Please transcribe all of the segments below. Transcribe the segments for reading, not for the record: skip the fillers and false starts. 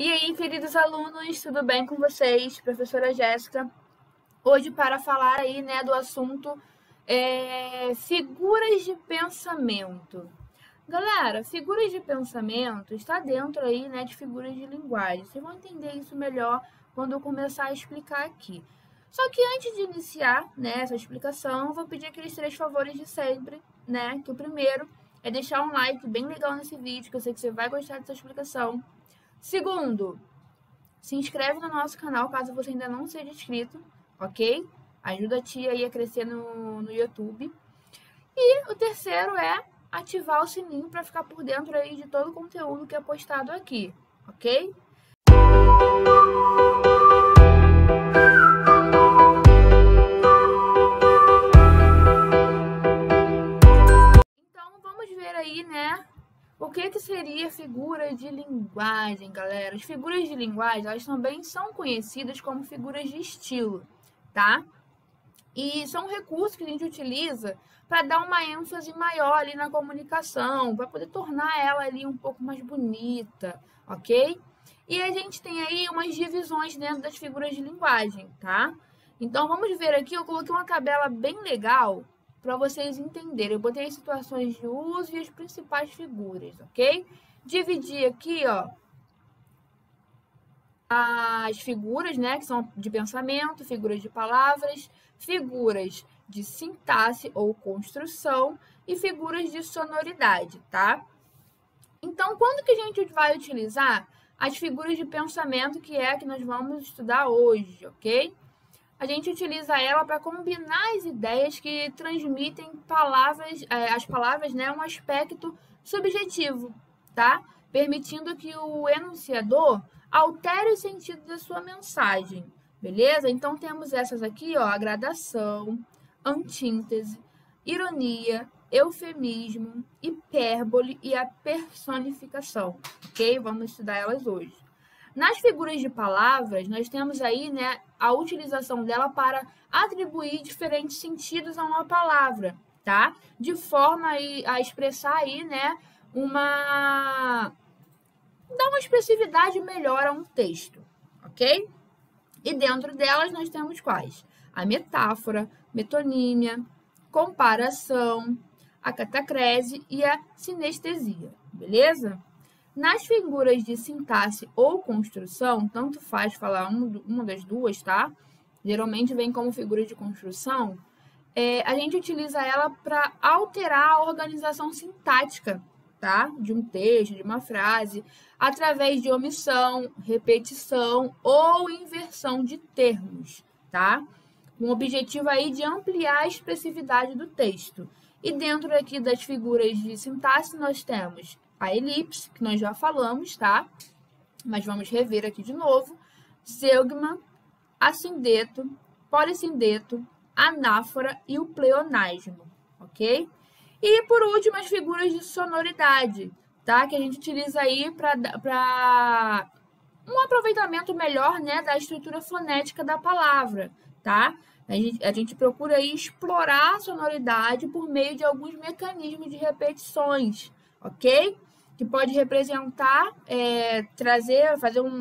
E aí, queridos alunos, tudo bem com vocês? Professora Jéssica, hoje para falar aí, né, do assunto figuras de pensamento. Galera, figuras de pensamento está dentro aí, né, de figuras de linguagem. Vocês vão entender isso melhor quando eu começar a explicar aqui. Só que antes de iniciar, né, essa explicação, eu vou pedir aqueles 3 favores de sempre, né? Que o primeiro é deixar um like bem legal nesse vídeo, que eu sei que você vai gostar dessa explicação. Segundo, se inscreve no nosso canal caso você ainda não seja inscrito, ok? Ajuda a tia aí a crescer no YouTube. E o terceiro é ativar o sininho para ficar por dentro aí de todo o conteúdo que é postado aqui, ok? Então, vamos ver aí, né? O que seria figura de linguagem, galera? As figuras de linguagem, elas também são conhecidas como figuras de estilo, tá? E são recursos que a gente utiliza para dar uma ênfase maior ali na comunicação, para poder tornar ela ali um pouco mais bonita, ok? E a gente tem aí umas divisões dentro das figuras de linguagem, tá? Então, vamos ver aqui, eu coloquei uma tabela bem legal para vocês entenderem. Eu botei as situações de uso e as principais figuras, ok? Dividi aqui, ó, as figuras, né, que são de pensamento, figuras de palavras, figuras de sintaxe ou construção e figuras de sonoridade, tá? Então, quando que a gente vai utilizar as figuras de pensamento, que é a que nós vamos estudar hoje, ok? A gente utiliza ela para combinar as ideias que transmitem as palavras, né, um aspecto subjetivo, tá? Permitindo que o enunciador altere o sentido da sua mensagem, beleza? Então, temos essas aqui, ó, a gradação, antíntese, ironia, eufemismo, hipérbole e a personificação, ok? Vamos estudar elas hoje. Nas figuras de palavras, nós temos aí, né, a utilização dela para atribuir diferentes sentidos a uma palavra, tá? De forma a expressar aí, né, dar uma expressividade melhor a um texto, ok? E dentro delas nós temos quais? A metáfora, metonímia, comparação, a catacrese e a sinestesia, beleza? Nas figuras de sintaxe ou construção, tanto faz falar uma das duas, tá? Geralmente vem como figura de construção. A gente utiliza ela para alterar a organização sintática, tá? De um texto, de uma frase, através de omissão, repetição ou inversão de termos, tá? Com o objetivo aí de ampliar a expressividade do texto. E dentro aqui das figuras de sintaxe, nós temos a elipse, que nós já falamos, tá? Mas vamos rever aqui de novo. Zeugma, assindeto, polissindeto, anáfora e o pleonasmo, ok? E, por último, as figuras de sonoridade, tá? Que a gente utiliza aí para um aproveitamento melhor, né, da estrutura fonética da palavra, tá? A gente procura aí explorar a sonoridade por meio de alguns mecanismos de repetições, ok? Que pode representar,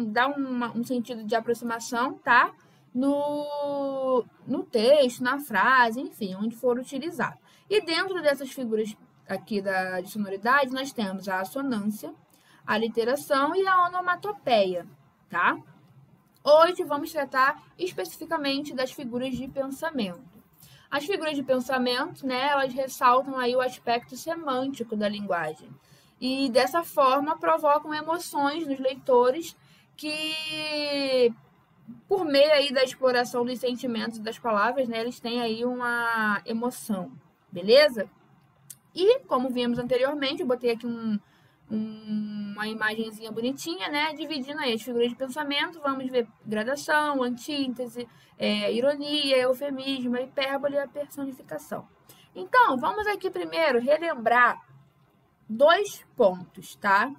dar um sentido de aproximação, tá? No texto, na frase, enfim, onde for utilizado. E dentro dessas figuras aqui de sonoridade, nós temos a assonância, a literação e a onomatopeia, tá? Hoje vamos tratar especificamente das figuras de pensamento. As figuras de pensamento, né, elas ressaltam aí o aspecto semântico da linguagem. E dessa forma provocam emoções nos leitores que, por meio aí da exploração dos sentimentos e das palavras, né, eles têm aí uma emoção, beleza? E, como vimos anteriormente, eu botei aqui uma imagenzinha bonitinha, né, dividindo aí as figuras de pensamento. Vamos ver gradação, antíntese, ironia, eufemismo, hipérbole e a personificação. Então, vamos aqui primeiro relembrar 2 pontos, tá?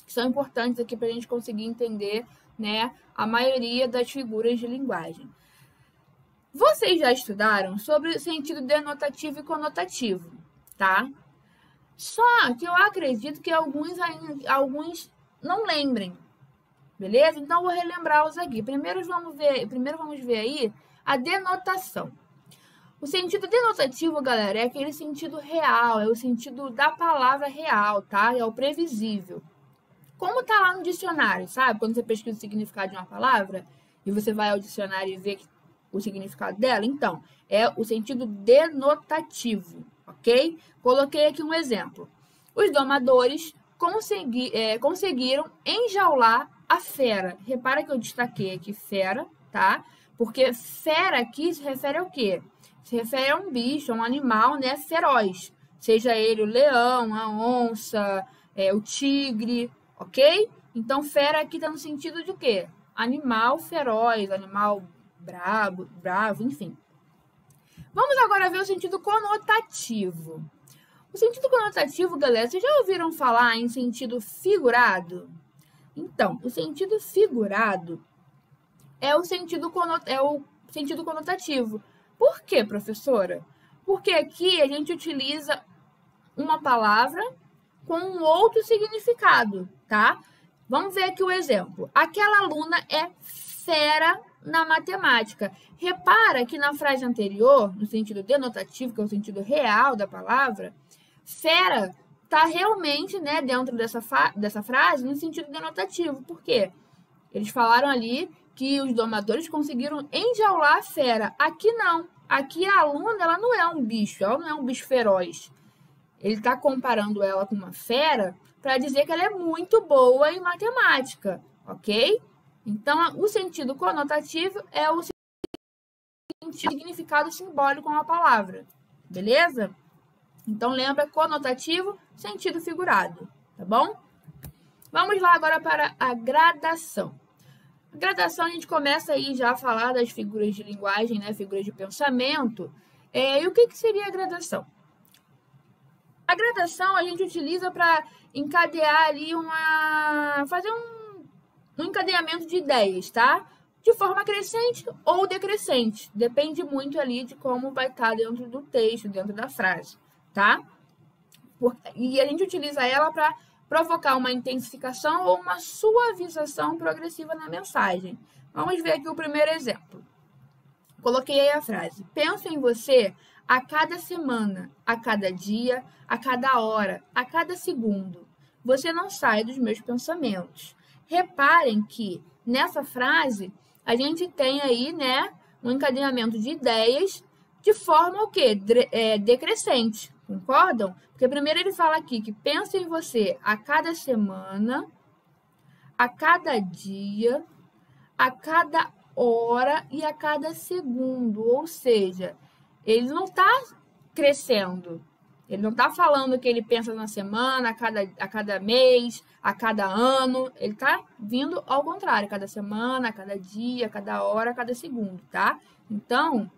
Que são importantes aqui para a gente conseguir entender, né, a maioria das figuras de linguagem. Vocês já estudaram sobre o sentido denotativo e conotativo, tá? Só que eu acredito que alguns não lembrem, Beleza? Então, vou relembrar-los aqui. Primeiro vamos ver aí a denotação. O sentido denotativo, galera, é aquele sentido real, é o sentido da palavra real, tá? É o previsível. Como tá lá no dicionário, sabe? Quando você pesquisa o significado de uma palavra e você vai ao dicionário e vê o significado dela, então, é o sentido denotativo, ok? Coloquei aqui um exemplo. Os domadores conseguiram enjaular a fera. Repara que eu destaquei aqui fera, tá? Porque fera aqui se refere ao quê? Se refere a um bicho, a um animal, né, feroz. Seja ele o leão, a onça, o tigre, ok? Então, fera aqui está no sentido de quê? Animal feroz, animal bravo, enfim. Vamos agora ver o sentido conotativo. O sentido conotativo, galera, vocês já ouviram falar em sentido figurado? Então, o sentido figurado é o sentido conotativo. Por quê, professora? Porque aqui a gente utiliza uma palavra com um outro significado, tá? Vamos ver aqui o exemplo. Aquela aluna é fera na matemática. Repara que na frase anterior, no sentido denotativo, que é o sentido real da palavra, fera está realmente, né, dentro dessa frase no sentido denotativo. Por quê? Eles falaram ali que os domadores conseguiram enjaular a fera. Aqui não. Aqui a aluna, ela não é um bicho, ela não é um bicho feroz. Ele está comparando ela com uma fera para dizer que ela é muito boa em matemática, ok? Então, o sentido conotativo é o significado simbólico com a palavra, beleza? Então, lembra conotativo, sentido figurado, tá bom? Vamos lá agora para a gradação. A gradação, a gente começa aí já a falar das figuras de linguagem, né? Figuras de pensamento. E o que seria a gradação? A gradação a gente utiliza para encadear ali fazer um encadeamento de ideias, tá? De forma crescente ou decrescente. Depende muito ali de como vai estar dentro do texto, dentro da frase, tá? E a gente utiliza ela para provocar uma intensificação ou uma suavização progressiva na mensagem. Vamos ver aqui o primeiro exemplo. Coloquei aí a frase. Penso em você a cada semana, a cada dia, a cada hora, a cada segundo. Você não sai dos meus pensamentos. Reparem que nessa frase a gente tem aí, né, um encadeamento de ideias de forma o quê? Decrescente. Concordam? Porque primeiro ele fala aqui que pensa em você a cada semana, a cada dia, a cada hora e a cada segundo. Ou seja, ele não está crescendo. Ele não está falando que ele pensa na semana, a cada mês, a cada ano. Ele está vindo ao contrário, a cada semana, a cada dia, a cada hora, a cada segundo, tá? Então,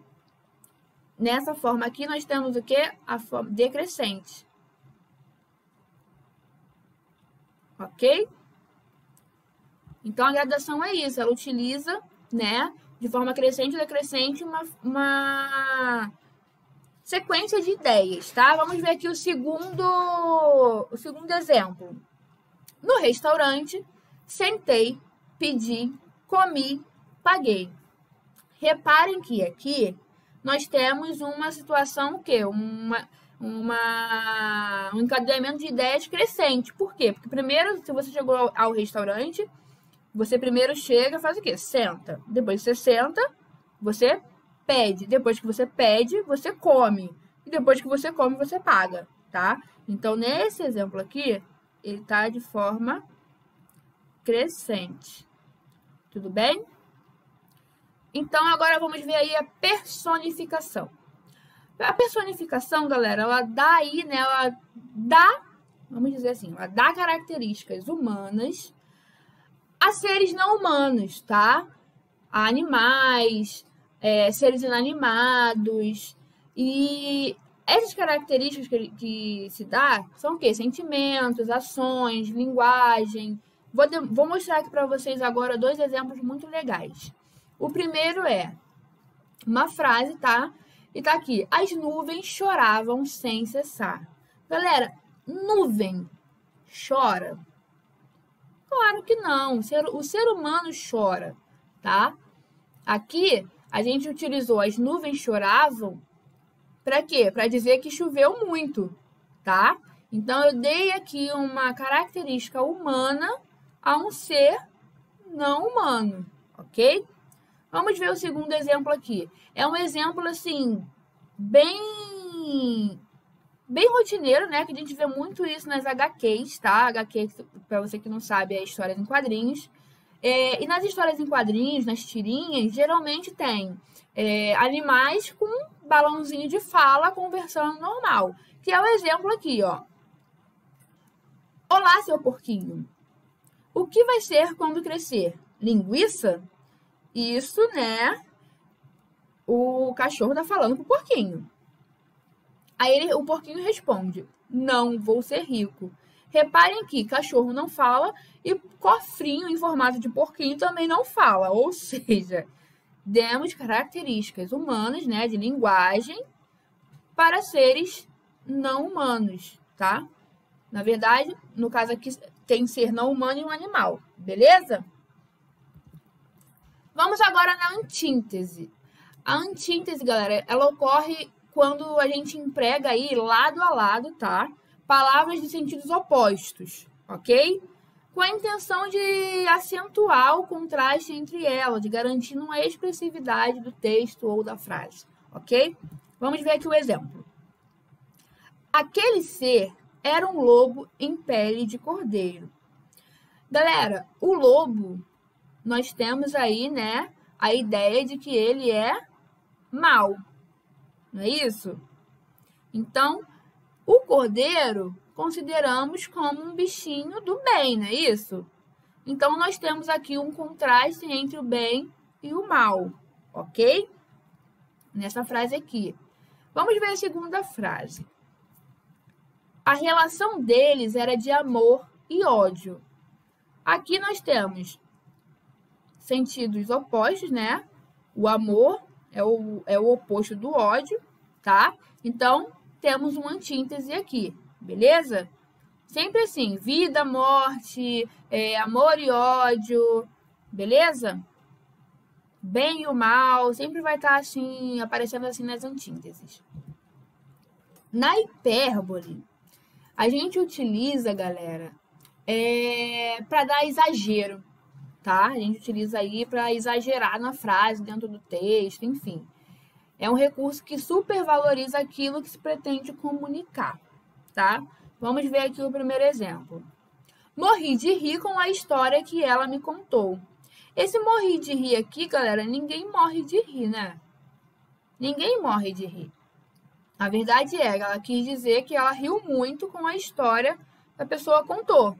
nessa forma aqui, nós temos o quê? A forma decrescente. Ok? Então, a gradação é isso. Ela utiliza, né, de forma crescente ou decrescente, uma sequência de ideias, tá? Vamos ver aqui o segundo exemplo. No restaurante, sentei, pedi, comi, paguei. Reparem que aqui nós temos uma situação o quê? Um encadeamento de ideias crescente. Por quê? Porque primeiro, se você chegou ao restaurante, você primeiro chega, faz o quê? Senta. Depois que você senta, você pede. Depois que você pede, você come. E depois que você come, você paga, tá? Então, nesse exemplo aqui, ele tá de forma crescente. Tudo bem? Então, agora vamos ver aí a personificação. A personificação, galera, ela dá aí, né? Ela dá, vamos dizer assim, ela dá características humanas a seres não humanos, tá? A animais, seres inanimados. E essas características que se dá são o quê? Sentimentos, ações, linguagem. Vou mostrar aqui para vocês agora 2 exemplos muito legais. O primeiro é uma frase, tá? E tá aqui. As nuvens choravam sem cessar. Galera, nuvem chora. Claro que não. O ser humano chora, tá? Aqui, a gente utilizou as nuvens choravam para quê? Para dizer que choveu muito, tá? Então, eu dei aqui uma característica humana a um ser não humano, ok? Vamos ver o segundo exemplo aqui. É um exemplo, assim, bem rotineiro, né? Que a gente vê muito isso nas HQs, tá? HQ, para você que não sabe, é histórias em quadrinhos. E nas histórias em quadrinhos, nas tirinhas, geralmente tem animais com balãozinho de fala conversando normal. Que é o exemplo aqui, ó. Olá, seu porquinho. O que vai ser quando crescer? Linguiça? Isso, né? O cachorro tá falando pro porquinho. Aí o porquinho responde: não vou ser rico. Reparem que cachorro não fala e cofrinho em formato de porquinho também não fala. Ou seja, demos características humanas, né, de linguagem para seres não humanos, tá? Na verdade, no caso aqui, tem ser não humano e um animal, beleza? Vamos agora na antíntese. A antíntese, galera, ela ocorre quando a gente emprega aí lado a lado, tá? Palavras de sentidos opostos, ok? Com a intenção de acentuar o contraste entre elas, de garantir uma expressividade do texto ou da frase, ok? Vamos ver aqui o exemplo. Aquele ser era um lobo em pele de cordeiro. Galera, o lobo, nós temos aí, né, a ideia de que ele é mau, não é isso? Então, o cordeiro consideramos como um bichinho do bem, não é isso? Então, nós temos aqui um contraste entre o bem e o mal, ok? Nessa frase aqui. Vamos ver a segunda frase. A relação deles era de amor e ódio. Aqui nós temos sentidos opostos, né? O amor é o oposto do ódio, tá? Então, temos uma antíntese aqui, beleza? Sempre assim, vida, morte, amor e ódio, beleza? Bem e o mal, sempre vai estar assim, aparecendo assim nas antíteses. Na hipérbole, a gente utiliza, galera, para dar exagero, tá? A gente utiliza aí para exagerar na frase, dentro do texto, enfim. É um recurso que supervaloriza aquilo que se pretende comunicar, tá? Vamos ver aqui o primeiro exemplo. Morri de rir com a história que ela me contou. Esse morri de rir aqui, galera, ninguém morre de rir, né? Ninguém morre de rir. A verdade é, ela quis dizer que ela riu muito com a história que a pessoa contou.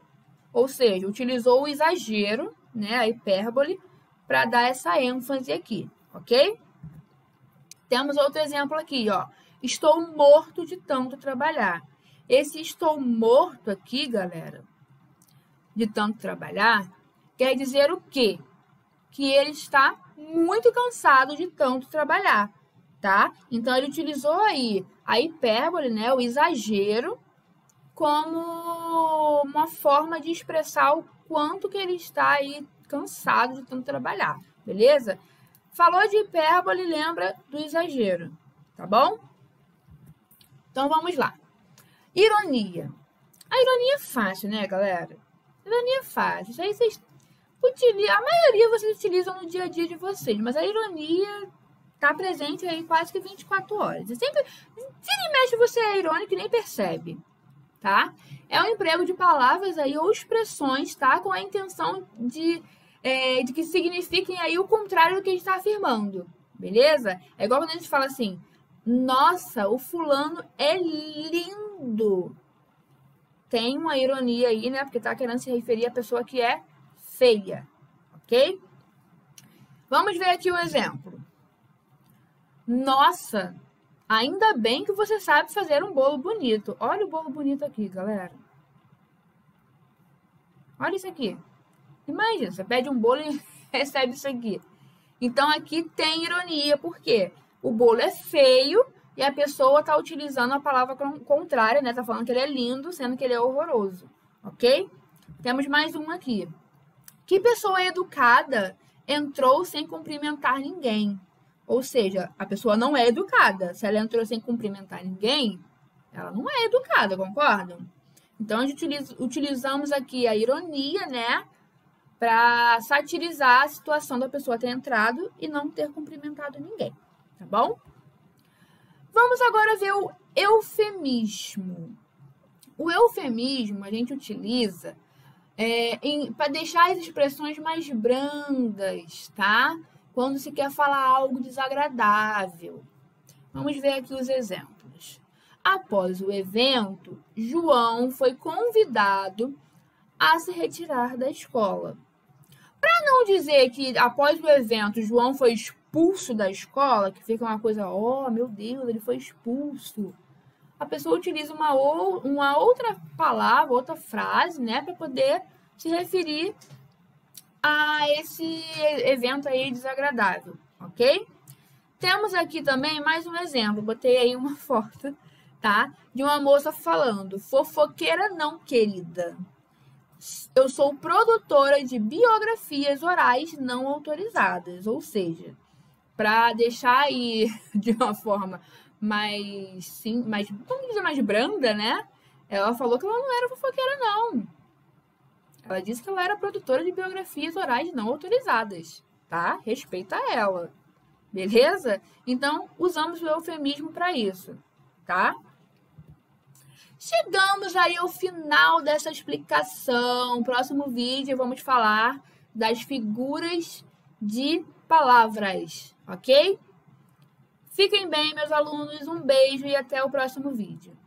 Ou seja, utilizou o exagero, né, a hipérbole, para dar essa ênfase aqui, ok? Temos outro exemplo aqui, ó. Estou morto de tanto trabalhar. Esse estou morto aqui, galera, de tanto trabalhar, quer dizer o quê? Que ele está muito cansado de tanto trabalhar, tá? Então, ele utilizou aí a hipérbole, né, o exagero, como uma forma de expressar o quanto que ele está aí cansado de tanto trabalhar, beleza? Falou de hipérbole, lembra do exagero, tá bom? Então, vamos lá. Ironia. A ironia é fácil, né, galera? Ironia é fácil. Isso aí vocês utilizam, a maioria vocês utilizam no dia a dia de vocês, mas a ironia está presente aí quase que 24 horas. E sempre, se mexe, você é irônico e nem percebe, tá? É um emprego de palavras aí ou expressões, tá? Com a intenção de que signifiquem aí o contrário do que a gente está afirmando, beleza? É igual quando a gente fala assim, nossa, o fulano é lindo. Tem uma ironia aí, né? Porque tá querendo se referir à pessoa que é feia, ok? Vamos ver aqui o exemplo. Nossa, ainda bem que você sabe fazer um bolo bonito. Olha o bolo bonito aqui, galera. Olha isso aqui. Imagina, você pede um bolo e recebe isso aqui. Então, aqui tem ironia, porque o bolo é feio e a pessoa está utilizando a palavra contrária, né? Tá falando que ele é lindo, sendo que ele é horroroso, ok? Temos mais um aqui. Que pessoa educada entrou sem cumprimentar ninguém? Ou seja, a pessoa não é educada. Se ela entrou sem cumprimentar ninguém, ela não é educada, concordam? Então, a gente utilizamos aqui a ironia, né? Para satirizar a situação da pessoa ter entrado e não ter cumprimentado ninguém, tá bom? Vamos agora ver o eufemismo. O eufemismo a gente utiliza para deixar as expressões mais brandas, tá? Quando se quer falar algo desagradável. Vamos ver aqui os exemplos. Após o evento, João foi convidado a se retirar da escola. Para não dizer que após o evento João foi expulso da escola, que fica uma coisa, oh, meu Deus, ele foi expulso. A pessoa utiliza uma outra palavra, outra frase, né, para poder se referir a esse evento aí desagradável, ok? Temos aqui também mais um exemplo, botei aí uma foto, tá? De uma moça falando, fofoqueira não, querida. Eu sou produtora de biografias orais não autorizadas, ou seja, para deixar aí de uma forma mais, vamos dizer, mais branda, né? Ela falou que ela não era fofoqueira, não. Ela disse que ela era produtora de biografias orais não autorizadas, tá? Respeita ela, beleza? Então, usamos o eufemismo para isso, tá? Chegamos aí ao final dessa explicação. Próximo vídeo vamos falar das figuras de palavras, ok? Fiquem bem, meus alunos. Um beijo e até o próximo vídeo.